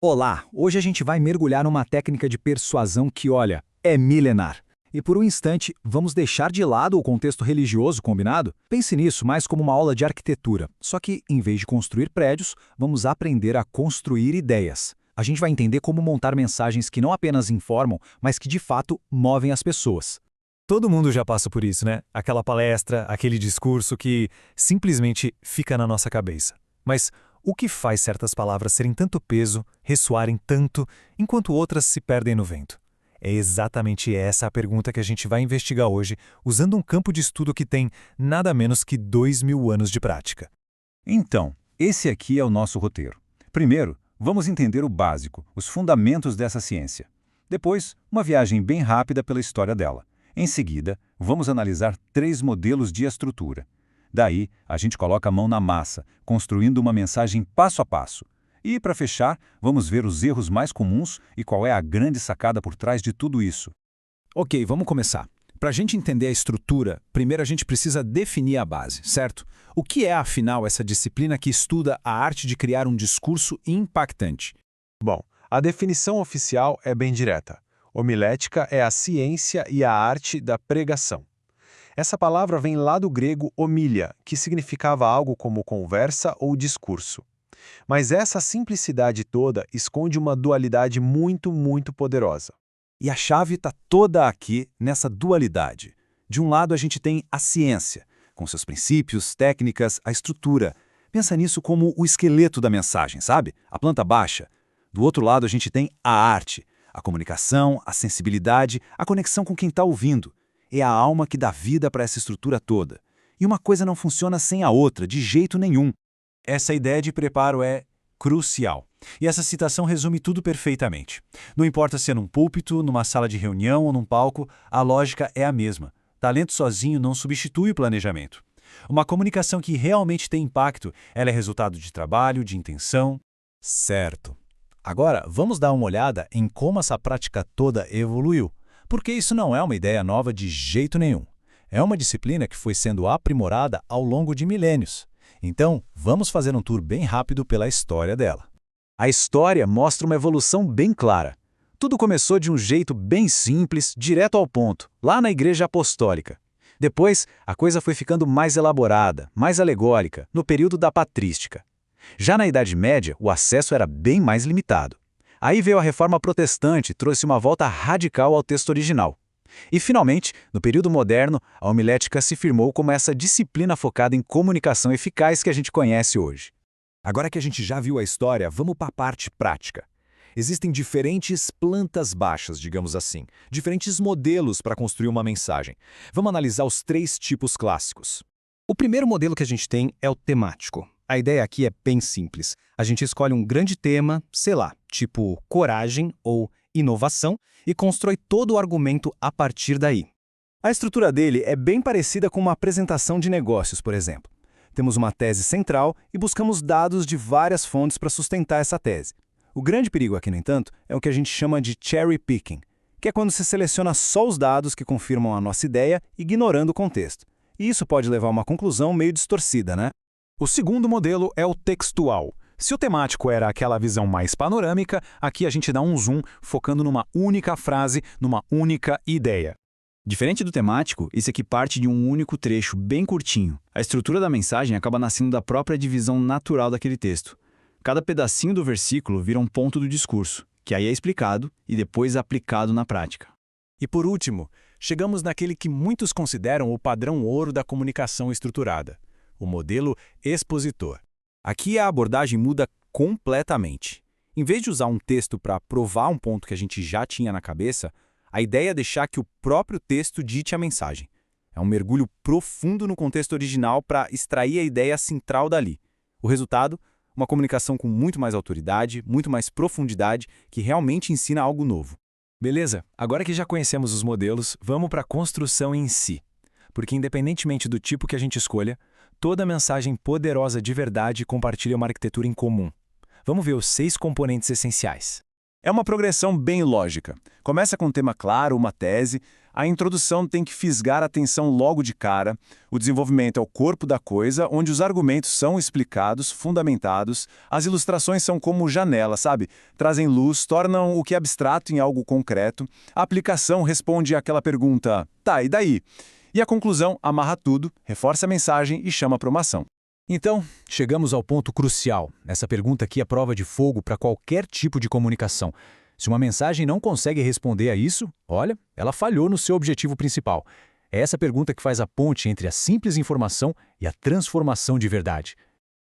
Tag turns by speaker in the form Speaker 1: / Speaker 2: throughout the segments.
Speaker 1: Olá! Hoje a gente vai mergulhar numa técnica de persuasão que, olha, é milenar. E por um instante, vamos deixar de lado o contexto religioso combinado? Pense nisso mais como uma aula de arquitetura. Só que, em vez de construir prédios, vamos aprender a construir ideias. A gente vai entender como montar mensagens que não apenas informam, mas que de fato movem as pessoas.
Speaker 2: Todo mundo já passa por isso, né? Aquela palestra, aquele discurso que simplesmente fica na nossa cabeça. Mas o que faz certas palavras serem tanto peso, ressoarem tanto, enquanto outras se perdem no vento? É exatamente essa a pergunta que a gente vai investigar hoje, usando um campo de estudo que tem nada menos que 2000 anos de prática.
Speaker 3: Então, esse aqui é o nosso roteiro. Primeiro, vamos entender o básico, os fundamentos dessa ciência. Depois, uma viagem bem rápida pela história dela. Em seguida, vamos analisar 3 modelos de estrutura. Daí, a gente coloca a mão na massa, construindo uma mensagem passo a passo. E, para fechar, vamos ver os erros mais comuns e qual é a grande sacada por trás de tudo isso.
Speaker 1: Ok, vamos começar. Para a gente entender a estrutura, primeiro a gente precisa definir a base, certo? O que é, afinal, essa disciplina que estuda a arte de criar um discurso impactante?
Speaker 4: Bom, a definição oficial é bem direta. Homilética é a ciência e a arte da pregação. Essa palavra vem lá do grego homilia, que significava algo como conversa ou discurso. Mas essa simplicidade toda esconde uma dualidade muito poderosa.
Speaker 3: E a chave está toda aqui nessa dualidade. De um lado, a gente tem a ciência, com seus princípios, técnicas, a estrutura. Pensa nisso como o esqueleto da mensagem, sabe? A planta baixa. Do outro lado, a gente tem a arte, a comunicação, a sensibilidade, a conexão com quem está ouvindo. É a alma que dá vida para essa estrutura toda. E uma coisa não funciona sem a outra, de jeito nenhum.
Speaker 2: Essa ideia de preparo é crucial. E essa citação resume tudo perfeitamente. Não importa se é num púlpito, numa sala de reunião ou num palco, a lógica é a mesma. Talento sozinho não substitui o planejamento. Uma comunicação que realmente tem impacto, ela é resultado de trabalho, de intenção.
Speaker 1: Certo. Agora, vamos dar uma olhada em como essa prática toda evoluiu. Porque isso não é uma ideia nova de jeito nenhum. É uma disciplina que foi sendo aprimorada ao longo de milênios. Então, vamos fazer um tour bem rápido pela história dela.
Speaker 3: A história mostra uma evolução bem clara. Tudo começou de um jeito bem simples, direto ao ponto, lá na Igreja Apostólica. Depois, a coisa foi ficando mais elaborada, mais alegórica, no período da patrística. Já na Idade Média, o acesso era bem mais limitado. Aí veio a Reforma Protestante e trouxe uma volta radical ao texto original. E, finalmente, no período moderno, a homilética se firmou como essa disciplina focada em comunicação eficaz que a gente conhece hoje.
Speaker 1: Agora que a gente já viu a história, vamos para a parte prática. Existem diferentes plantas baixas, digamos assim, diferentes modelos para construir uma mensagem. Vamos analisar os 3 tipos clássicos. O primeiro modelo que a gente tem é o temático. A ideia aqui é bem simples. A gente escolhe um grande tema, sei lá, tipo coragem ou inovação, e constrói todo o argumento a partir daí. A estrutura dele é bem parecida com uma apresentação de negócios, por exemplo. Temos uma tese central e buscamos dados de várias fontes para sustentar essa tese. O grande perigo aqui, no entanto, é o que a gente chama de cherry picking, que é quando se seleciona só os dados que confirmam a nossa ideia, ignorando o contexto. E isso pode levar a uma conclusão meio distorcida, né? O segundo modelo é o textual. Se o temático era aquela visão mais panorâmica, aqui a gente dá um zoom focando numa única frase, numa única ideia.
Speaker 5: Diferente do temático, esse aqui parte de um único trecho bem curtinho. A estrutura da mensagem acaba nascendo da própria divisão natural daquele texto. Cada pedacinho do versículo vira um ponto do discurso, que aí é explicado e depois aplicado na prática.
Speaker 2: E por último, chegamos naquele que muitos consideram o padrão ouro da comunicação estruturada, o modelo expositor.
Speaker 1: Aqui a abordagem muda completamente. Em vez de usar um texto para provar um ponto que a gente já tinha na cabeça, a ideia é deixar que o próprio texto dite a mensagem. É um mergulho profundo no contexto original para extrair a ideia central dali. O resultado? Uma comunicação com muito mais autoridade, muito mais profundidade, que realmente ensina algo novo.
Speaker 2: Beleza, agora que já conhecemos os modelos, vamos para a construção em si. Porque independentemente do tipo que a gente escolha, toda mensagem poderosa de verdade compartilha uma arquitetura em comum. Vamos ver os 6 componentes essenciais.
Speaker 3: É uma progressão bem lógica. Começa com um tema claro, uma tese, a introdução tem que fisgar a atenção logo de cara, o desenvolvimento é o corpo da coisa, onde os argumentos são explicados, fundamentados, as ilustrações são como janelas, sabe? Trazem luz, tornam o que é abstrato em algo concreto, a aplicação responde àquela pergunta, tá, e daí? E a conclusão amarra tudo, reforça a mensagem e chama para uma ação.
Speaker 1: Então, chegamos ao ponto crucial. Essa pergunta aqui é prova de fogo para qualquer tipo de comunicação. Se uma mensagem não consegue responder a isso, olha, ela falhou no seu objetivo principal. É essa pergunta que faz a ponte entre a simples informação e a transformação de verdade.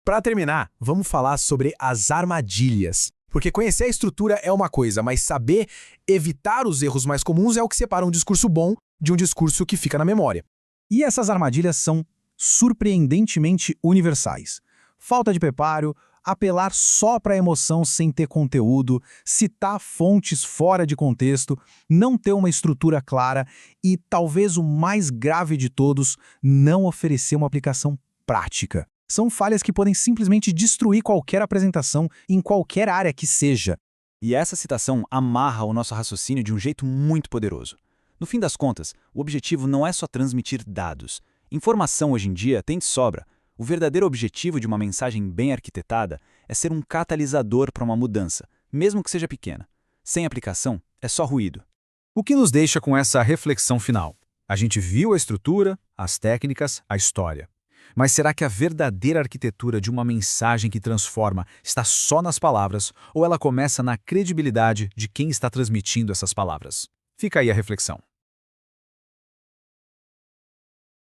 Speaker 6: Para terminar, vamos falar sobre as armadilhas. Porque conhecer a estrutura é uma coisa, mas saber evitar os erros mais comuns é o que separa um discurso bom de um discurso que fica na memória.
Speaker 7: E essas armadilhas são surpreendentemente universais. Falta de preparo, apelar só para a emoção sem ter conteúdo, citar fontes fora de contexto, não ter uma estrutura clara e, talvez o mais grave de todos, não oferecer uma aplicação prática. São falhas que podem simplesmente destruir qualquer apresentação em qualquer área que seja.
Speaker 1: E essa citação amarra o nosso raciocínio de um jeito muito poderoso. No fim das contas, o objetivo não é só transmitir dados. Informação hoje em dia tem de sobra. O verdadeiro objetivo de uma mensagem bem arquitetada é ser um catalisador para uma mudança, mesmo que seja pequena. Sem aplicação, é só ruído.
Speaker 3: O que nos deixa com essa reflexão final? A gente viu a estrutura, as técnicas, a história. Mas será que a verdadeira arquitetura de uma mensagem que transforma está só nas palavras ou ela começa na credibilidade de quem está transmitindo essas palavras? Fica aí a reflexão.